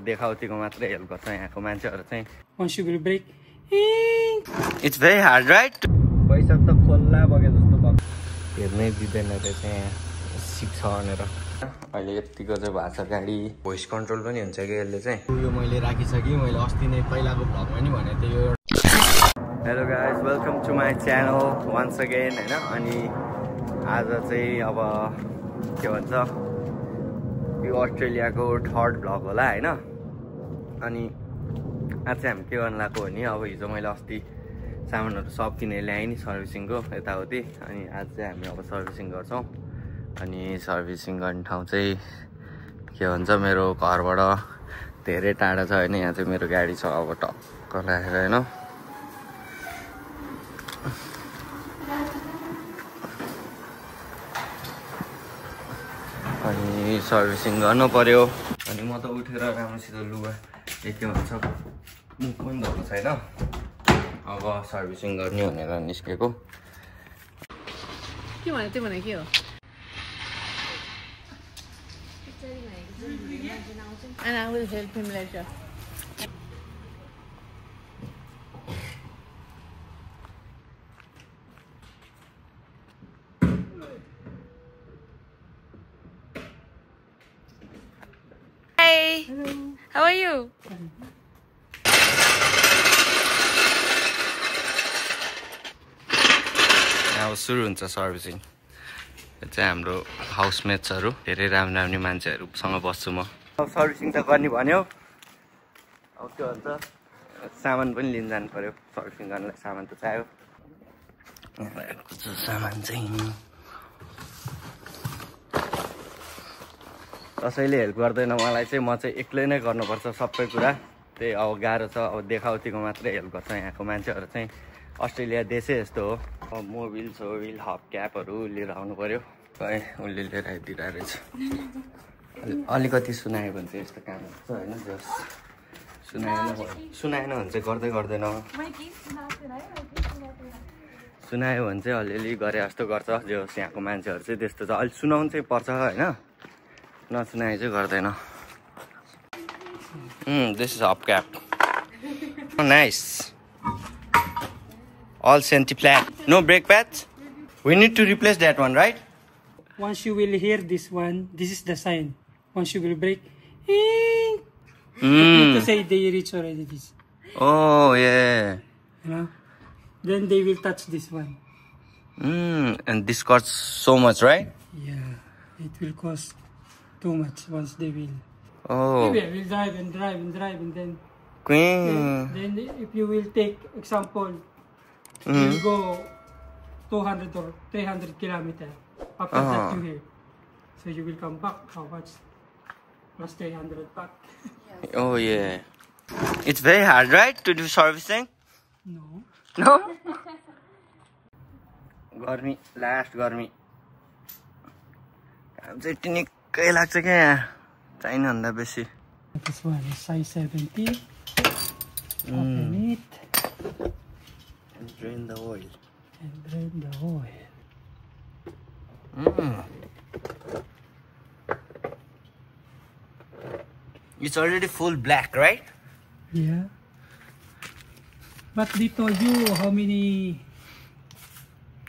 देखाउतीको मात्रै हेल्प गर्छ यहाँको मान्छेहरु चाहिँ once you will break it's very hard right पैसा त खोल्ला बगे जस्तो भएको हेर्नै दिदैन रहेछ यहाँ सिक्छ भनेर अहिले यतिको चाहिँ भएको छ गाडी भोइस कन्ट्रोल पनि हुन्छ कि यसले चाहिँ यो मैले राखिसके मैले अस्ति नै पहिलाको भ्लगमा नि भने थियो यो hello guys welcome to my channel once again हैन अनि आज चाहिँ अब के भन्छ यो अस्ट्रेलियाको थर्ड भ्लग होला हैन अनि आज चाहिँ हामी के गर्न लाग्यो भने अब हिजो मैले अस्ति सामानहरु सब किनेर ल्याएँ नि सर्भिसिङको यताउति अनि आज चाहिँ हामी अब सर्भिसिङ गर्छौं अनि सर्भिसिङ गर्ने ठाउँ चाहिँ के भन्छ मेरो घरबाट धेरै टाढा छ हैन यहाँ चाहिँ मेरो गाडी छ अब टक्क राखेर हैन अनि सर्भिसिङ गर्नु पर्यो अनि म त उठेर राम्रोसित लुगा के भन्छ मुख पनि धोएको छैन अब सर्भिसिङ गर्ने भनेर निस्केको के भने त्यो भने के हो and I will help him later. Hi. Hello. How are you? अब सुरु हुन्छ सर्भिसिङ यो चाहिँ हाम्रो हाउसमेट्सहरु धेरै राम्रो मान्छेहरुसँग बस्छु म अब सर्भिसिङ त गर्ने भन्यो अब के भन्छ सामान पनि लिन जानु पर्यो सर्भिसिङ गर्नलाई सामान त चाहियो सामान चाहिँ कसैले हेल्प गर्दैन मलाई चाहिँ म चाहिँ एक्लै नै गर्नुपर्छ सबै कुरा त्यही अब गाह्रो छ अब देखाउतीको मात्रै हेल्प गर्छ यहाँको मान्छेहरु चाहिँ अस्ट्रेलिया देशै यस्तो हो अब मोबिल सोबिल हब क्यापहरु लिएर आउनु पर्यो खै उले लिएर आइदिरा रहेछ अलिकति सुनायो भने चाहिँ यस्तो काम हुन्छ हैन जस सुनाएन भने चाहिँ गर्दै गर्दैन सुनायो भने चाहिँ अलिअलि गरे जस्तो गर्छ जो यहाँको मान्छेहरु चाहिँ त्यस्तो छ अलि सुनाउनु चाहिँ पर्छ हैन नसुनाए चाहिँ गर्दैन this is hub cap oh nice all senti flat no brake pads we need to replace that one right once you will hear this one this is the sign once you will break to say they reach already this oh yeah you know then they will touch this one and this costs so much right yeah it will cost too much once they will oh maybe I will drive and then then if you will take example you go 200 or 300 kilometers after that you here so you will come back how much plus 300 back oh yeah it's very hard right to do servicing no गर्मी last गर्मी काम चाहिँ टिनिक्कै लाग्छ क्या यहाँ चाहिने भन्दा बेसी this one is size 70 open it and drain the oil it's already full black right yeah but they told you how many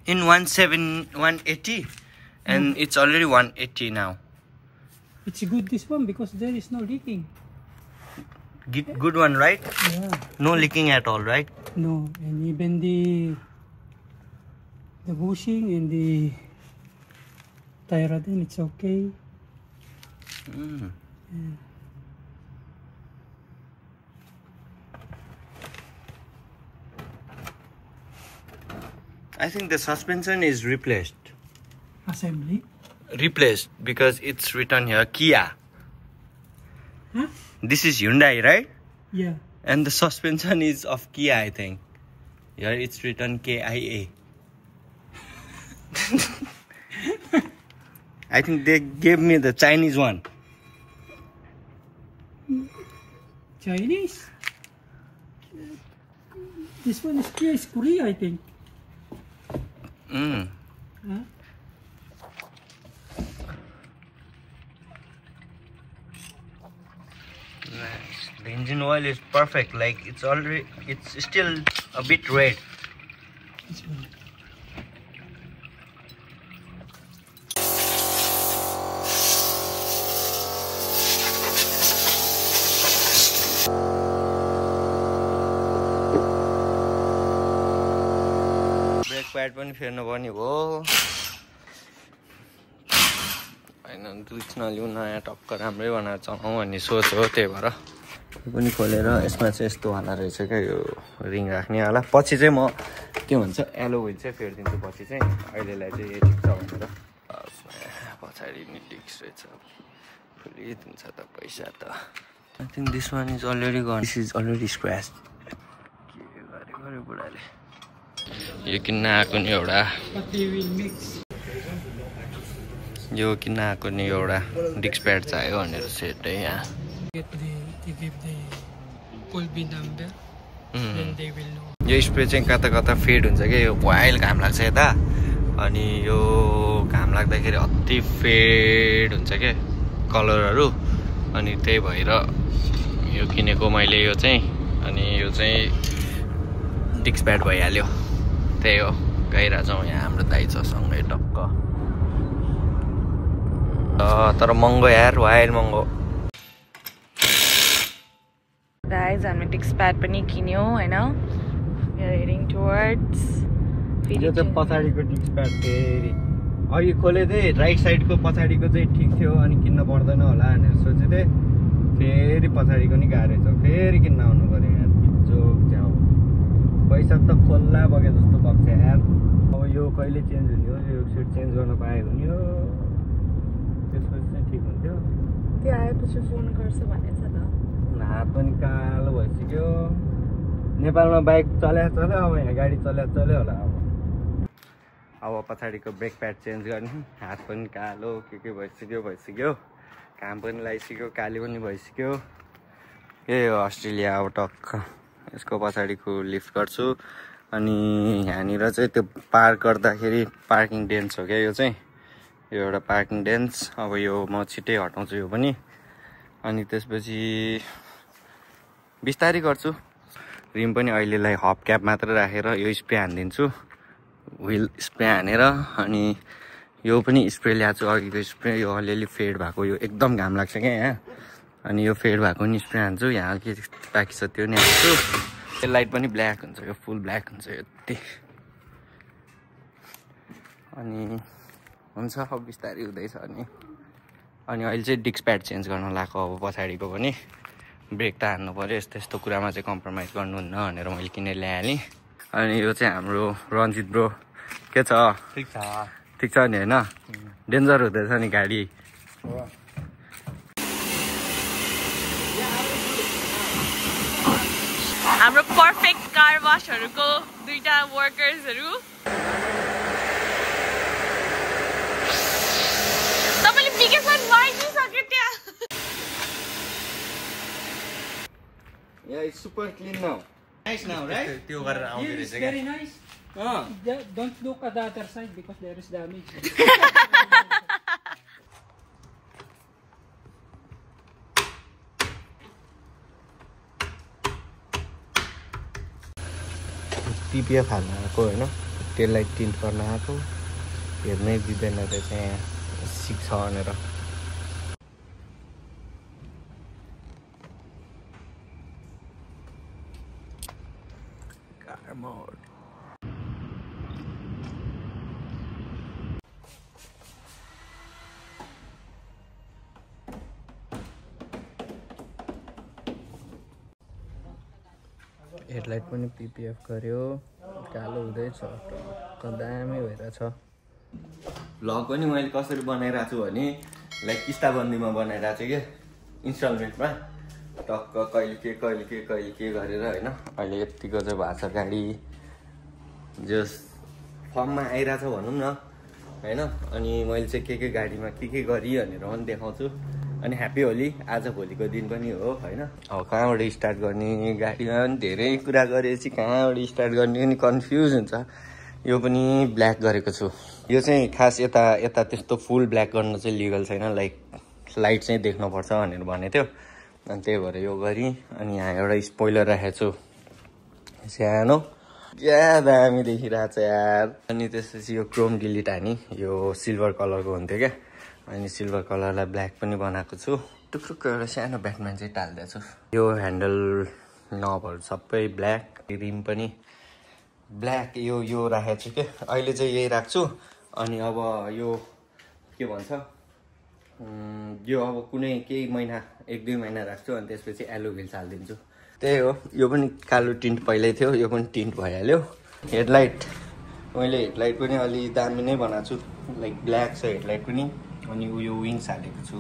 in 180 and it's already 180 now it's good this one because there is no leaking good one right yeah no leaking at all right no and even the bushing and the tire then it's okay yeah. I think the suspension is replaced assembly replaced because it's written here Kia huh? This is Hyundai right yeah and the suspension is of Kia I think here it's written KIA I think they gave me the Chinese one Chinese this one is Kia is Korea I think huh? Nice. The engine oil is perfect. Like it's still a bit red. Brake pad पनि फेर्नु पर्ने हो हैन दुच नलिउ नयाँ टक्क राम्रै बनाएर चलाउँ भन्ने सोच हो त्यही भएर यो पनि खोलेर यसमा चाहिँ यस्तो वाला रहेछ क्या यो रिङ राख्ने वाला पछि चाहिँ म के भन्छ एलो व्हिल चाहिँ फेरिदिन्छु पछि चाहिँ अहिलेलाई चाहिँ यो ठिक छ भनेर पछाडि नि डिक्स रहेछ फुल्ली दिन्छ त पैसा त I think this one is already gun this is already scratch के गरे बुढाले यो किन्न आएको नि एउटा यो किन्न आएको नि एउटा डिस्क प्याड चाहियो भनेर सेट है यहाँ यो स्प्रे चाहिँ कता कता फेड हुन्छ क्या यो वाइल्ड घाम लाग्छ यता अनि यो घाम लाग्दाखेरि अति फेड हुन्छ क्या कलरहरू अनि त्यही भएर यो किनेको मैले यो चाहिँ अनि यो चाहिँ डिस्क प्याड भइहाल्यो त्यही हो गइरहेछौँ यहाँ हाम्रो दाइ छ सँगै टक्क तर महँगो यार वायर महँगो गाइज हामीले डिस्क प्याड पनि किन्यौ हैन वी आर हेडिङ टुवर्ड्स यो चाहिँ पछाडिको डिस्क प्याड फेरि अघि खोले थिएँ राइट साइडको पछाडिको चाहिँ ठिक थियो अनि किन्न पर्दैन होला भनेर सोचे थिएँ फेरि पछाडिको नि गाह्रो छ फेरि किन्न आउनु पर्यो यहाँ जोक च्याउ पैसा त खोल्ला बगे जस्तो बग्छ यार अब यो कहिले चेन्ज हुने हो यो सिट चेन्ज गर्न पाए हुने हो त्यसपछि चाहिँ ठिक हुन्थ्यो त्यो आएपछि फोन गर्छ भनेछ त हात पनि कालो भइसक्यो नेपालमा बाइक चल्यो अब यहाँ गाडी चल्यो होला अब पछाडिको ब्रेक प्याड चेन्ज गर्ने हात पनि कालो के भइसक्यो काम पनि लगाइसक्यो काली पनि भइसक्यो यही हो अस्ट्रेलिया अब टक्क यसको पछाडिको लिफ्ट गर्छु अनि यहाँनिर चाहिँ त्यो पार्क गर्दाखेरि पार्किङ डेन्स हो क्या यो चाहिँ यो एउटा पार्किङ डेन्स अब यो म छिट्टै हटाउँछु यो पनि अनि त्यसपछि बिस्तारै गर्छु रिम पनि अहिलेलाई हप क्याप मात्र राखेर यो स्प्रे हानिदिन्छु व्हिल स्प्रे हानेर अनि यो पनि स्प्रे ल्याएको छु अघिको स्प्रे यो अलिअलि फेड भएको यो एकदम घाम लाग्छ क्या यहाँ अनि यो फेड भएको नि स्प्रे हान्छु यहाँ के बाँकी छ त्यो नि हाल्छु यो लाइट पनि ब्ल्याक हुन्छ यो फुल ब्ल्याक हुन्छ यो यति अनि हुन्छ अब बिस्तारै हुँदैछ अनि अहिले चाहिँ डिस्क प्याड चेन्ज गर्न लगाएको अब पछाडिको पनि ब्रेक त हान्नु पऱ्यो यस्तो कुरामा चाहिँ कम्प्रोमाइज गर्नुहुन्न भनेर मैले किनेर ल्याइहालेँ अनि यो चाहिँ हाम्रो रन्जित ब्रो के छ ठिक छ नि होइन डेन्जर हुँदैछ नि गाडी हाम्रो पर्फेक्ट कार वाशहरूको दुईटा वर्कर्सहरू तपाईँले बिगेसन मागिसक्यो त्यहाँ Yeah, it's super clean now. Nice now, right? त्यो गरेर आउँदै रहेछ क्या very nice. Don't look at the other side because there is damage. टिपिएफ हाल्न आएको होइन त्यसलाई टिन्ट गर्न आएको हेर्नै दिँदैन रहेछ यहाँ सिक्छ भनेर कार मोड हेडलाइट पनि पिपिएफ गर्यो कालो हुँदैछ टक्क दामी भइरहेछ भ्लग पनि मैले कसरी बनाइरहेको छु भने लाइक किस्ताबन्दीमा बनाइरहेको छु क्या इन्स्टलमेन्टमा टक्क कहिले के गरेर होइन अहिले यतिको चाहिँ भएको छ गाडी जस फर्ममा आइरहेछ भनौँ न होइन अनि मैले चाहिँ के गाडीमा के गरी भनेर पनि देखाउँछु अनि ह्याप्पी होली आज भोलिको दिन पनि हो होइन अब कहाँबाट स्टार्ट गर्ने गाडीमा पनि धेरै कुरा गरेपछि कहाँबाट स्टार्ट गर्ने पनि कन्फ्युज हुन्छ यो पनि ब्ल्याक गरेको छु यो चाहिँ खास यता त्यस्तो फुल ब्ल्याक गर्न चाहिँ लिगल छैन लाइक लाइट चाहिँ देख्नुपर्छ भनेर भनेको थियो अनि त्यही भएर यो गरी अनि यहाँ एउटा स्पोइलर राखेको छु सानो क्या दामी देखिरहेको छ यार। अनि त्यसपछि यो क्रोम डिलिट हानी यो सिल्भर कलरको हुन्थ्यो क्या अनि सिल्भर कलरलाई ब्ल्याक पनि बनाएको छु। टुक्रुक्क एउटा सानो ब्याटम्यान चाहिँ टाल्दैछु। यो ह्यान्डल नबहरू सबै ब्ल्याक रिम पनि ब्ल्याक यो राखेको छु क्या अहिले चाहिँ यही राख्छु। अनि अब यो के भन्छ यो अब कुनै केही महिना 1-2 महिना राख्छु अनि त्यसपछि एलो व्हिल्स हालिदिन्छु। त्यही हो यो पनि कालो टिन्ट पहिल्यै थियो यो पनि टिन्ट भइहाल्यो। हेडलाइट मैले हेडलाइट पनि अलि दामी नै बनाएको छु लाइक ब्ल्याक छ हेडलाइट पनि। अनि उयो विङ्स हालेको छु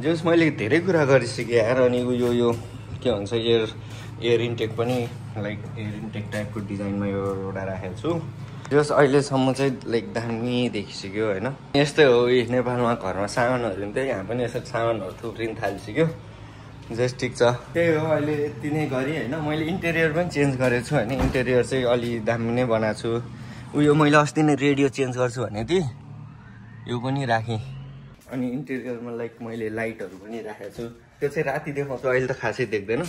जस मैले धेरै कुरा गरिसकेँ यार। अनि यो के भन्छ एयर इन्टेक पनि लाइक एयर इन्टेक टाइपको डिजाइनमा यो एउटा राखेको छु जस अहिलेसम्म चाहिँ लाइक दामी देखिसक्यो होइन। यस्तै हो नेपालमा घरमा सामानहरू हुन्थ्यो यहाँ पनि यसरी सामानहरू थुप्रिन थालिसक्यो जस ठिक छ। त्यही हो अहिले यति नै गरी होइन। मैले इन्टेरियर पनि चेन्ज गरेको छु होइन। इन्टेरियर चाहिँ अलि दामी नै बनाएको छु। उयो मैले अस्ति नै रेडियो चेन्ज गर्छु भनेको थिएँ यो पनि राखेँ। अनि इन्टेरियरमा लाइक मैले लाइटहरू पनि राखेको छु त्यो चाहिँ राति देखाउँछु अहिले त खासै देख्दैन।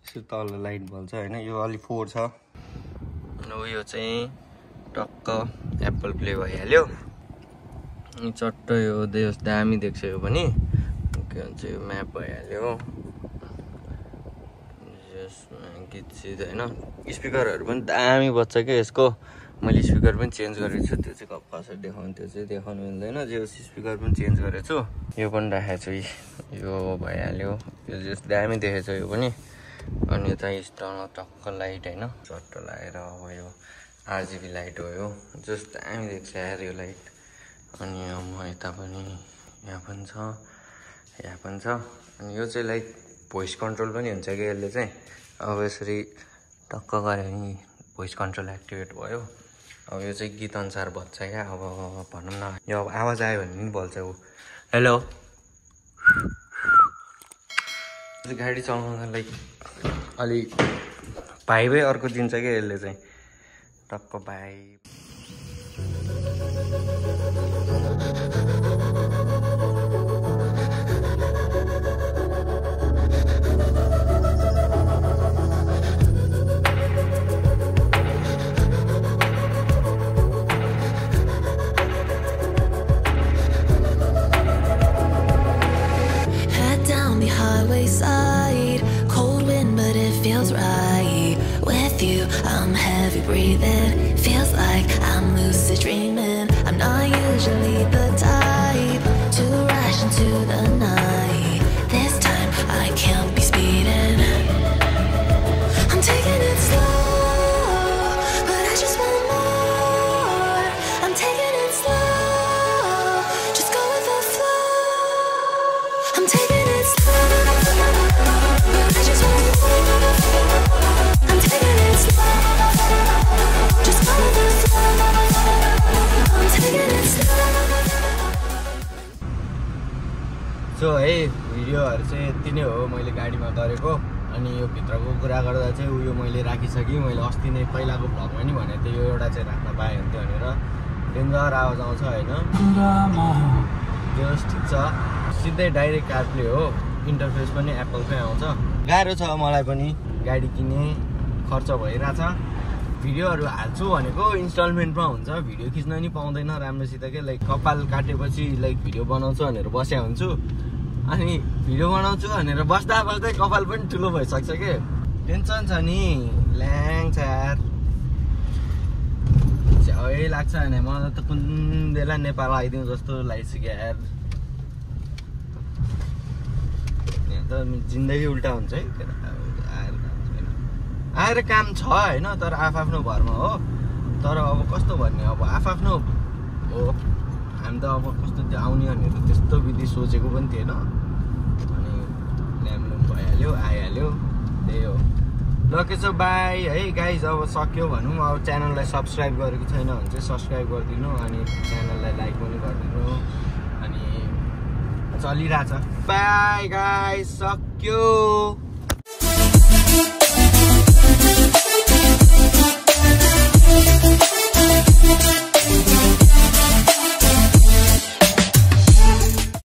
यसो तल लाइट बल्छ होइन। यो अलि 4 छ। उयो चाहिँ टक्क एप्पल प्ले भइहाल्यो। अनि चट्ट यो दामी देख्छ यो पनि के भन्छ यो म्याप भइहाल्यो। गीत सिध होइन। स्पिकरहरू पनि दामी बज्छ क्या यसको। मैले स्पिकर पनि चेन्ज गरेको छु त्यो चाहिँ कसरी देखाउनु त्यो चाहिँ देखाउनु मिल्दैन। जो स्पिकर पनि चेन्ज गरेको छु यो पनि राखेको छु यो भइहाल्यो। यो जस्तो दामी देखेको छ यो पनि। अनि यता स्टलमा टक्क लाइट होइन चट्ट लगाएर अब यो RGB लाइट हो यो जस्तो दामी देख्छ यार यो लाइट। अनि म यता पनि यहाँ पनि छ यहाँ पनि छ। अनि यो चाहिँ लाइक भोइस कन्ट्रोल पनि हुन्छ कि यसले चाहिँ अब यसरी टक्क गऱ्यो भने भोइस कन्ट्रोल एक्टिभेट भयो। अब यो चाहिँ गीत अनुसार बज्छ क्या। अब भनौँ न यो अब आवाज आयो भने पनि बोल्छ ऊ हेलो। गाडी चलाउन लाइक अलि भाइबै अर्को दिन्छ क्या यसले चाहिँ टक्क भाइ। I'm heavy breathing, feels like I'm lucid dreaming. I'm not usually the type to rush into the night. This time I can't be speeding. I'm taking it slow, but I just want more. I'm taking it slow, just go with the flow. I'm taking it slow, but I just want more. I'm taking it slow. So है भिडियोहरू चाहिँ यति नै हो मैले गाडीमा गरेको। अनि यो भित्रको कुरा गर्दा चाहिँ उयो मैले राखिसकेँ। मैले अस्ति नै पहिलाको भ्लगमा नि भनेको थिएँ यो एउटा चाहिँ राख्न पाएँ हुन्थ्यो भनेर। डेन्जर आवाज आउँछ होइन जस ठिक छ। सिधै डाइरेक्ट कारप्ले हो इन्टरफेस पनि एप्पलकै आउँछ। गाह्रो छ मलाई पनि गाडी किन्ने खर्च भइरहेछ। भिडियोहरू हाल्छु भनेको इन्स्टलमेन्टमा हुन्छ भिडियो खिच्न नि पाउँदैन राम्रोसित के लाइक कपाल काटेपछि लाइक भिडियो बनाउँछु भनेर बस्या हुन्छु अनि भिडियो बनाउँछु भनेर बस्दा बस्दै कपाल पनि ठुलो भइसक्छ के टेन्सन छ नि ल्याङ छ यार झै लाग्छ भने मलाई त कुन बेला नेपाल आइदिउँ जस्तो लागिसक्यो यार यहाँ त जिन्दगी उल्टा हुन्छ है आएर काम छ होइन तर आफ्नो घरमा हो तर अब कस्तो भन्ने अब आफ्नो हो हामी त अब कस्तो त्यो आउने भनेर त्यस्तो विधि सोचेको पनि थिएन अनि ल्याम्लुम भइहाल्यो आइहाल्यो त्यही हो ल के छ बाई है गाइज अब सक्यो भनौँ अब च्यानललाई सब्सक्राइब गरेको छैन भने चाहिँ सब्सक्राइब गरिदिनु अनि च्यानललाई लाइक पनि गरिदिनु अनि चलिरहेछ बाई गाइज सक्यो